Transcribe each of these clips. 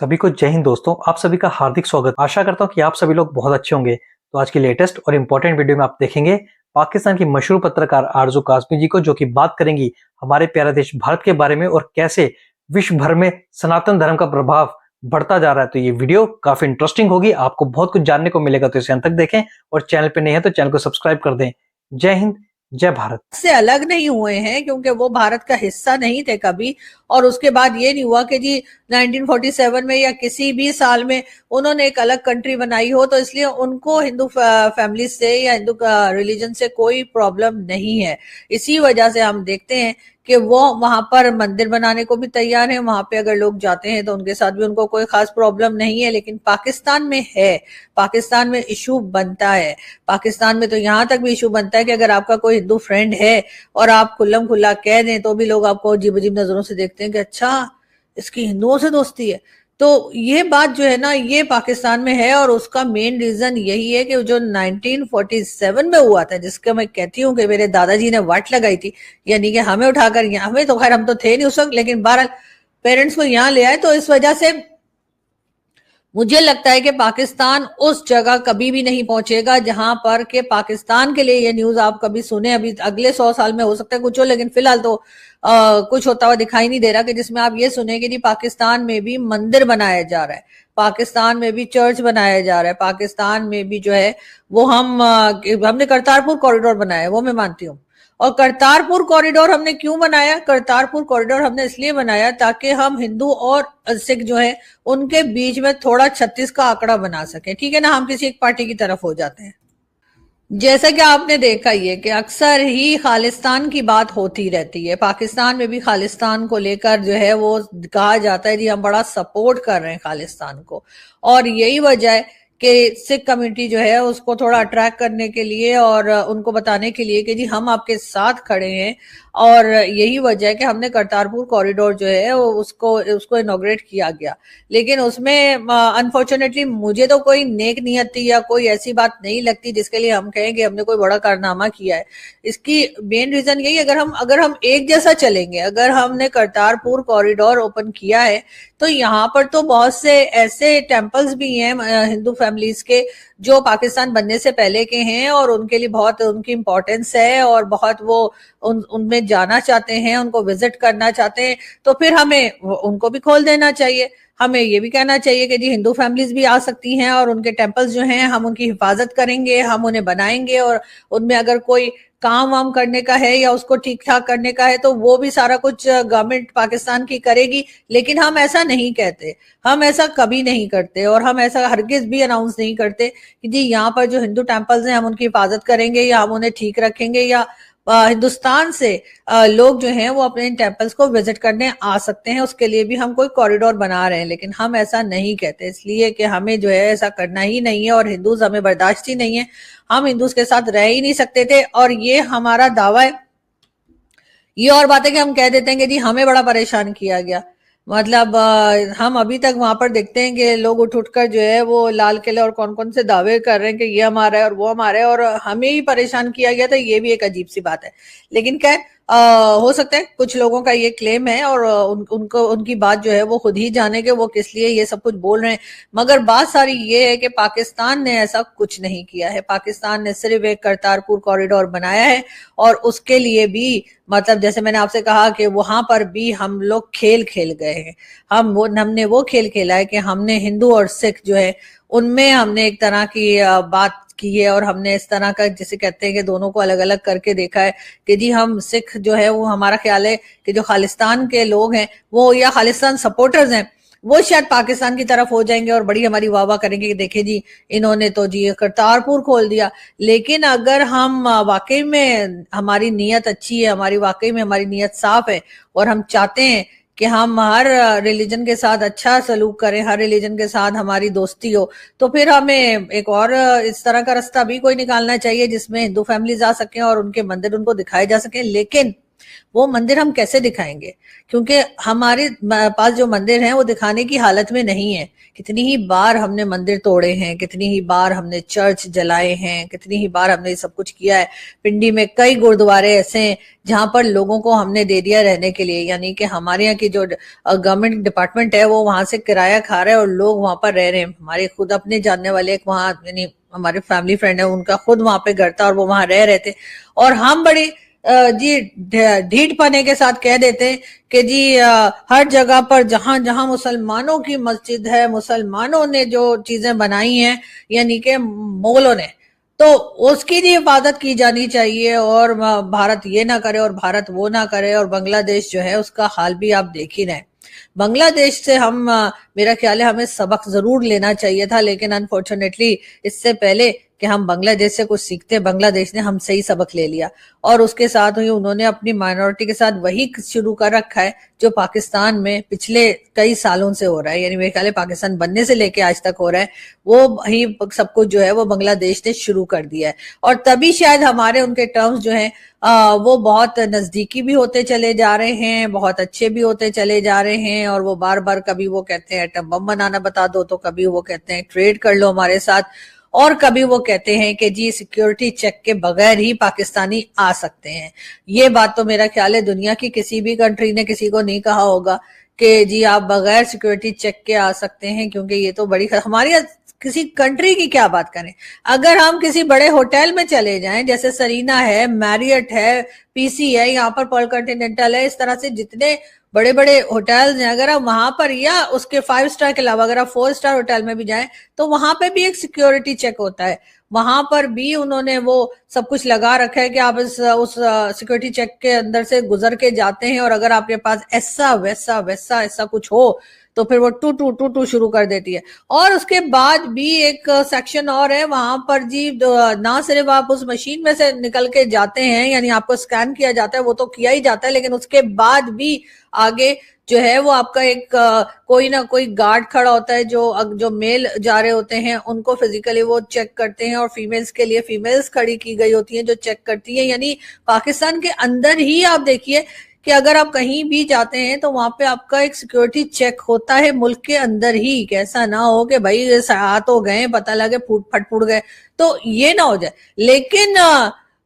सभी को जय हिंद दोस्तों। आप सभी का हार्दिक स्वागत। आशा करता हूं कि आप सभी लोग बहुत अच्छे होंगे। तो आज की लेटेस्ट और इम्पोर्टेंट वीडियो में आप देखेंगे पाकिस्तान की मशहूर पत्रकार आरजू कासमी जी को, जो कि बात करेंगी हमारे प्यारे देश भारत के बारे में और कैसे विश्व भर में सनातन धर्म का प्रभाव बढ़ता जा रहा है। तो ये वीडियो काफी इंटरेस्टिंग होगी, आपको बहुत कुछ जानने को मिलेगा। तो इसे अंत तक देखें और चैनल पे नए हैं तो चैनल को सब्सक्राइब कर दें। जय हिंद, जय भारत। से अलग नहीं हुए हैं क्योंकि वो भारत का हिस्सा नहीं थे कभी। और उसके बाद ये नहीं हुआ कि जी 1947 में या किसी भी साल में उन्होंने एक अलग कंट्री बनाई हो, तो इसलिए उनको हिंदू फैमिली से या हिंदू रिलीजन से कोई प्रॉब्लम नहीं है। इसी वजह से हम देखते हैं कि वो वहां पर मंदिर बनाने को भी तैयार हैं, वहां पे अगर लोग जाते हैं तो उनके साथ भी उनको कोई खास प्रॉब्लम नहीं है। लेकिन पाकिस्तान में है, पाकिस्तान में इशू बनता है। पाकिस्तान में तो यहाँ तक भी इशू बनता है कि अगर आपका कोई हिंदू फ्रेंड है और आप खुल्लम खुल्ला कह दें तो भी लोग आपको अजीब अजीब नजरों से देखते हैं कि अच्छा इसकी हिंदुओं से दोस्ती है। तो ये बात जो है ना, ये पाकिस्तान में है। और उसका मेन रीजन यही है कि जो 1947 में हुआ था, जिसका मैं कहती हूँ कि मेरे दादाजी ने वाट लगाई थी, यानी कि हमें उठाकर यहाँ, हमें तो खैर हम तो थे नहीं उस वक्त, लेकिन बहरहाल पेरेंट्स को यहाँ ले आए। तो इस वजह से मुझे लगता है कि पाकिस्तान उस जगह कभी भी नहीं पहुंचेगा जहां पर के पाकिस्तान के लिए ये न्यूज आप कभी सुने। अभी अगले 100 साल में हो सकता है कुछ हो, लेकिन फिलहाल तो कुछ होता हुआ दिखाई नहीं दे रहा कि जिसमें आप ये सुने कि जी पाकिस्तान में भी मंदिर बनाया जा रहा है, पाकिस्तान में भी चर्च बनाया जा रहा है, पाकिस्तान में भी जो है वो हमने करतारपुर कॉरिडोर बनाया है, वो मैं मानती हूँ। और करतारपुर कॉरिडोर हमने क्यों बनाया? करतारपुर कॉरिडोर हमने इसलिए बनाया ताकि हम हिंदू और सिख जो है उनके बीच में थोड़ा 36 का आंकड़ा बना सके। ठीक है ना, हम किसी एक पार्टी की तरफ हो जाते हैं। जैसा कि आपने देखा ही है कि अक्सर ही खालिस्तान की बात होती रहती है। पाकिस्तान में भी खालिस्तान को लेकर जो है वो कहा जाता है जी हम बड़ा सपोर्ट कर रहे हैं खालिस्तान को। और यही वजह है कि सिख कम्युनिटी जो है उसको थोड़ा अट्रैक्ट करने के लिए और उनको बताने के लिए कि जी हम आपके साथ खड़े हैं। और यही वजह है कि हमने करतारपुर कॉरिडोर जो है वो उसको इनॉग्रेट किया गया। लेकिन उसमें अनफॉर्चुनेटली मुझे तो कोई नेक नियत थी या कोई ऐसी बात नहीं लगती जिसके लिए हम कहें कि हमने कोई बड़ा कारनामा किया है। इसकी मेन रीजन यही, अगर हम एक जैसा चलेंगे, अगर हमने करतारपुर कॉरिडोर ओपन किया है तो यहाँ पर तो बहुत से ऐसे टेम्पल्स भी हैं हिंदू फैमिलीज के जो पाकिस्तान बनने से पहले के हैं और उनके लिए बहुत उनकी इम्पोर्टेंस है और बहुत वो उनमें जाना चाहते हैं, उनको विजिट करना चाहते हैं। तो फिर हमें उनको भी खोल देना चाहिए। हमें ये भी कहना चाहिए कि जी हिंदू फैमिलीज भी आ सकती हैं और उनके टेम्पल्स जो हैं हम उनकी हिफाजत करेंगे, हम उन्हें बनाएंगे। और उनमें अगर कोई काम वाम करने का है या उसको ठीक ठाक करने का है तो वो भी सारा कुछ गवर्नमेंट पाकिस्तान की करेगी। लेकिन हम ऐसा नहीं कहते, हम ऐसा कभी नहीं करते और हम ऐसा हरगिज भी अनाउंस नहीं करते कि जी यहाँ पर जो हिंदू टेम्पल्स हैं हम उनकी हिफाजत करेंगे या हम उन्हें ठीक रखेंगे, या हिंदुस्तान से लोग जो हैं वो अपने इन टेम्पल्स को विजिट करने आ सकते हैं, उसके लिए भी हम कोई कॉरिडोर बना रहे हैं। लेकिन हम ऐसा नहीं कहते, इसलिए कि हमें जो है ऐसा करना ही नहीं है और हिंदूज हमें बर्दाश्त ही नहीं है। हम हिंदूज के साथ रह ही नहीं सकते थे और ये हमारा दावा है। ये और बात है कि हम कह देते हैं कि जी हमें बड़ा परेशान किया गया। मतलब हम अभी तक वहां पर देखते हैं कि लोग उठ उठकर जो है वो लाल किले और कौन कौन से दावे कर रहे हैं कि ये हमारा है और वो हमारा है और हमें ही परेशान किया गया था। ये भी एक अजीब सी बात है। लेकिन क्या है, हो सकता है कुछ लोगों का ये क्लेम है और उनको उनकी बात जो है वो खुद ही जाने के वो किस लिए ये सब कुछ बोल रहे हैं। मगर बात सारी ये है कि पाकिस्तान ने ऐसा कुछ नहीं किया है। पाकिस्तान ने सिर्फ एक करतारपुर कॉरिडोर बनाया है और उसके लिए भी मतलब जैसे मैंने आपसे कहा कि वहां पर भी हम लोग खेल खेल गए हैं। हमने वो खेल खेला है कि हमने हिंदू और सिख जो है उनमें हमने एक तरह की बात की है और हमने इस तरह का जिसे कहते हैं कि दोनों को अलग अलग करके देखा है कि जी हम सिख जो है वो हमारा ख्याल है कि जो खालिस्तान के लोग हैं वो या खालिस्तान सपोर्टर्स हैं वो शायद पाकिस्तान की तरफ हो जाएंगे और बड़ी हमारी वाह वाह करेंगे कि देखे जी इन्होंने तो जी करतारपुर खोल दिया। लेकिन अगर हम वाकई में हमारी नीयत अच्छी है, हमारी वाकई में हमारी नीयत साफ है और हम चाहते हैं कि हम हर रिलीजन के साथ अच्छा सलूक करें, हर रिलीजन के साथ हमारी दोस्ती हो, तो फिर हमें एक और इस तरह का रास्ता भी कोई निकालना चाहिए जिसमें हिंदू फैमिलीज आ सकें और उनके मंदिर उनको दिखाए जा सकें। लेकिन वो मंदिर हम कैसे दिखाएंगे, क्योंकि हमारे पास जो मंदिर हैं वो दिखाने की हालत में नहीं है। कितनी ही बार हमने मंदिर तोड़े हैं, कितनी ही बार हमने चर्च जलाए हैं, कितनी ही बार हमने ये सब कुछ किया है। पिंडी में कई गुरुद्वारे ऐसे हैं जहां पर लोगों को हमने दे दिया रहने के लिए, यानी कि हमारे यहाँ की जो गवर्नमेंट डिपार्टमेंट है वो वहां से किराया खा रहा है और लोग वहां पर रह रहे हैं। हमारे खुद अपने जानने वाले एक वहां, यानी हमारे फैमिली फ्रेंड है, उनका खुद वहां पे घर था और वो वहां रह रहे थे। और हम बड़ी जी ढीठ पने के साथ कह देते हैं कि जी हर जगह पर जहां जहां मुसलमानों की मस्जिद है, मुसलमानों ने जो चीजें बनाई हैं, यानी कि मुगलों ने, तो उसकी भी हिफाजत की जानी चाहिए। और भारत ये ना करे और भारत वो ना करे। और बांग्लादेश जो है उसका हाल भी आप देख ही रहे। बांग्लादेश से हम मेरा ख्याल है हमें सबक जरूर लेना चाहिए था, लेकिन अनफॉर्चुनेटली इससे पहले कि हम बांग्लादेश से कुछ सीखते, बांग्लादेश ने हमसे ही सबक ले लिया। और उसके साथ ही उन्होंने अपनी माइनॉरिटी के साथ वही शुरू कर रखा है जो पाकिस्तान में पिछले कई सालों से हो रहा है, यानी मेरे ख्याल है पाकिस्तान बनने से लेके आज तक हो रहा है, वो ही सब कुछ जो है वो बांग्लादेश ने शुरू कर दिया है। और तभी शायद हमारे उनके टर्म्स जो है वो बहुत नजदीकी भी होते चले जा रहे हैं, बहुत अच्छे भी होते चले जा रहे हैं। और वो बार बार कभी वो कहते हैं एटम बम बनाना बता दो, तो कभी वो कहते हैं ट्रेड कर लो हमारे साथ, और कभी वो कहते हैं कि जी सिक्योरिटी चेक के बगैर ही पाकिस्तानी आ सकते हैं। ये बात तो मेरा ख्याल है दुनिया की किसी भी कंट्री ने किसी को नहीं कहा होगा कि जी आप बगैर सिक्योरिटी चेक के आ सकते हैं, क्योंकि ये तो बड़ी हमारी किसी कंट्री की क्या बात करें। अगर हम किसी बड़े होटल में चले जाएं, जैसे सरीना है, मैरियट है, पीसी है, यहाँ पर पर्ल कॉन्टिनेंटल है, इस तरह से जितने बड़े बड़े होटल्स हैं, अगर आप वहां पर या उसके 5 स्टार के अलावा अगर आप 4 स्टार होटल में भी जाएं तो वहां पे भी एक सिक्योरिटी चेक होता है। वहां पर भी उन्होंने वो सब कुछ लगा रखा है कि आप उस सिक्योरिटी चेक के अंदर से गुजर के जाते हैं, और अगर आपके पास ऐसा वैसा वैसा ऐसा कुछ हो तो फिर वो टू टू टू टू शुरू कर देती है। और उसके बाद भी एक सेक्शन और है वहां पर जी, ना सिर्फ आप उस मशीन में से निकल के जाते हैं, यानी आपको स्कैन किया जाता है, वो तो किया ही जाता है, लेकिन उसके बाद भी आगे जो है वो आपका एक कोई ना कोई गार्ड खड़ा होता है जो मेल जा रहे होते हैं उनको फिजिकली वो चेक करते हैं, और फीमेल्स के लिए फीमेल्स खड़ी की गई होती हैं जो चेक करती हैं। यानी पाकिस्तान के अंदर ही आप देखिए कि अगर आप कहीं भी जाते हैं तो वहां पे आपका एक सिक्योरिटी चेक होता है मुल्क के अंदर ही। कैसा ना हो कि भाई हाथ हो गए, पता लगे फट गए, तो ये ना हो जाए। लेकिन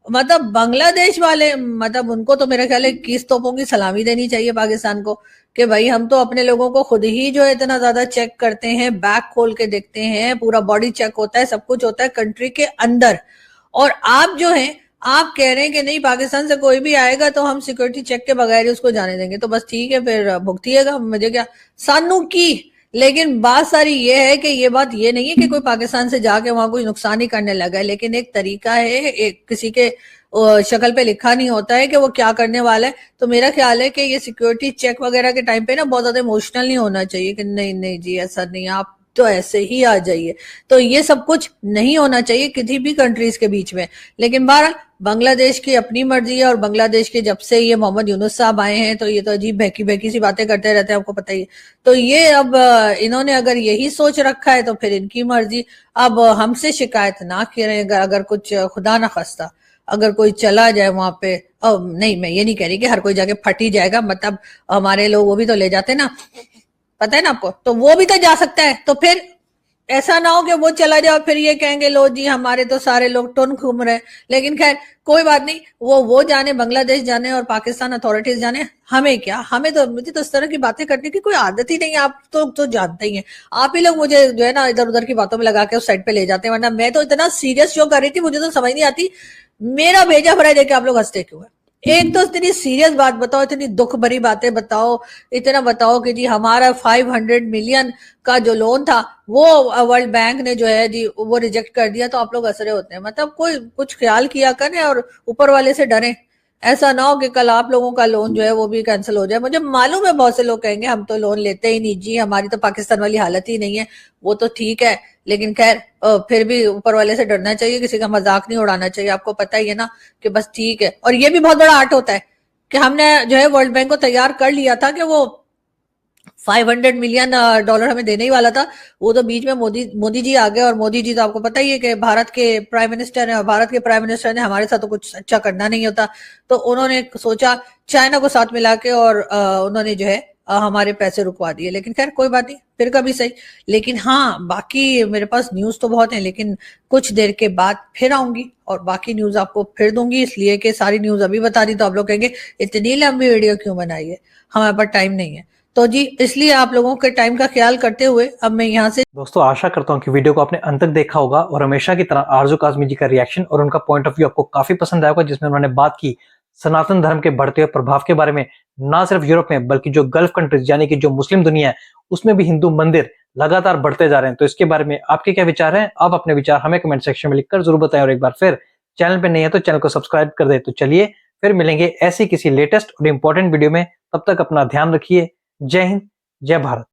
मतलब बांग्लादेश वाले, मतलब उनको तो मेरा ख्याल है किस तोपों की सलामी देनी चाहिए पाकिस्तान को, कि भाई हम तो अपने लोगों को खुद ही जो है इतना ज्यादा चेक करते हैं, बैग खोल के देखते हैं, पूरा बॉडी चेक होता है, सब कुछ होता है कंट्री के अंदर। और आप जो है आप कह रहे हैं कि नहीं पाकिस्तान से कोई भी आएगा तो हम सिक्योरिटी चेक के बगैर ही उसको जाने देंगे, तो बस ठीक है फिर भुगतिएगा, मुझे क्या सानू की। लेकिन बात सारी ये है कि ये बात ये नहीं है कि कोई पाकिस्तान से जाके वहां कोई नुकसान ही करने लगा है, लेकिन एक तरीका है, एक किसी के शक्ल पे लिखा नहीं होता है कि वो क्या करने वाला है। तो मेरा ख्याल है कि ये सिक्योरिटी चेक वगैरह के टाइम पे ना बहुत ज्यादा इमोशनल नहीं होना चाहिए कि नहीं नहीं जी ऐसा नहीं, आप तो ऐसे ही आ जाइए। तो ये सब कुछ नहीं होना चाहिए किसी भी कंट्रीज के बीच में। लेकिन बहरहाल बांग्लादेश की अपनी मर्जी है, और बांग्लादेश के जब से ये मोहम्मद यूनुस साहब आए हैं तो ये तो अजीब बहकी बहकी सी बातें करते रहते हैं, आपको पता ही है। तो ये अब इन्होंने अगर यही सोच रखा है तो फिर इनकी मर्जी। अब हमसे शिकायत ना करें अगर कुछ खुदा ना खास्ता अगर कोई चला जाए वहां पे। नहीं, मैं ये नहीं कह रही कि हर कोई जाके फट ही जाएगा, मतलब हमारे लोग वो भी तो ले जाते ना, पता है ना आपको, तो वो भी तो जा सकता है। तो फिर ऐसा ना हो कि वो चला जाए और फिर ये कहेंगे लो जी हमारे तो सारे लोग टुन घूम रहे हैं। लेकिन खैर कोई बात नहीं, वो जाने, बांग्लादेश जाने और पाकिस्तान अथॉरिटीज जाने, हमें क्या। हमें तो, मुझे तो इस तरह की बातें करने की कोई आदत ही नहीं है। आप तो जानते ही हैं, आप ही लोग मुझे जो है ना इधर उधर की बातों में लगा के उस साइड पे ले जाते हैं, वरना मैं तो इतना सीरियस शो कर रही थी, मुझे तो समझ नहीं आती मेरा भेजा भरा देखे आप लोग हंसते क्यों है। एक तो इतनी सीरियस बात बताओ, इतनी दुख भरी बातें बताओ, इतना बताओ कि जी हमारा 500 मिलियन का जो लोन था वो वर्ल्ड बैंक ने जो है जी वो रिजेक्ट कर दिया, तो आप लोग हंस रहे होते हैं। मतलब कोई कुछ ख्याल किया करें और ऊपर वाले से डरें। ऐसा ना हो कि कल आप लोगों का लोन जो है वो भी कैंसिल हो जाए। मुझे मालूम है बहुत से लोग कहेंगे हम तो लोन लेते ही नहीं जी, हमारी तो पाकिस्तान वाली हालत ही नहीं है। वो तो ठीक है, लेकिन खैर फिर भी ऊपर वाले से डरना चाहिए, किसी का मजाक नहीं उड़ाना चाहिए। आपको पता ही है ना कि बस ठीक है। और ये भी बहुत बड़ा आर्ट होता है कि हमने जो है वर्ल्ड बैंक को तैयार कर लिया था कि वो $500 मिलियन डॉलर हमें देने ही वाला था। वो तो बीच में मोदी जी आ गए, और मोदी जी तो आपको पता ही है कि भारत के प्राइम मिनिस्टर हैं, और भारत के प्राइम मिनिस्टर ने हमारे साथ तो कुछ अच्छा करना नहीं होता, तो उन्होंने सोचा चाइना को साथ मिला के, और उन्होंने जो है हमारे पैसे रुकवा दिए। लेकिन खैर कोई बात नहीं, फिर कभी सही। लेकिन हाँ, बाकी मेरे पास न्यूज तो बहुत है, लेकिन कुछ देर के बाद फिर आऊंगी और बाकी न्यूज आपको फिर दूंगी, इसलिए कि सारी न्यूज अभी बता दी तो आप लोग कहेंगे इतनी लंबी वीडियो क्यों बनाई है, हमारे पास टाइम नहीं है। तो जी, इसलिए आप लोगों के टाइम का ख्याल करते हुए अब मैं यहाँ से दोस्तों आशा करता हूँ कि वीडियो को आपने अंत तक देखा होगा और हमेशा की तरह आरजू काज़मी जी का रिएक्शन और उनका पॉइंट ऑफ व्यू आपको काफी पसंद आया होगा, जिसमें उन्होंने बात की सनातन धर्म के बढ़ते हुए प्रभाव के बारे में। ना सिर्फ यूरोप में बल्कि जो गल्फ कंट्रीज यानी कि जो मुस्लिम दुनिया है उसमें भी हिंदू मंदिर लगातार बढ़ते जा रहे हैं। तो इसके बारे में आपके क्या विचार हैं? आप अपने विचार हमें कमेंट सेक्शन में लिखकर जरूर बताएं, और एक बार फिर चैनल पे नहीं है तो चैनल को सब्सक्राइब कर दे। तो चलिए फिर मिलेंगे ऐसी किसी लेटेस्ट और इंपॉर्टेंट वीडियो में, तब तक अपना ध्यान रखिए। जय हिंद, जय भारत।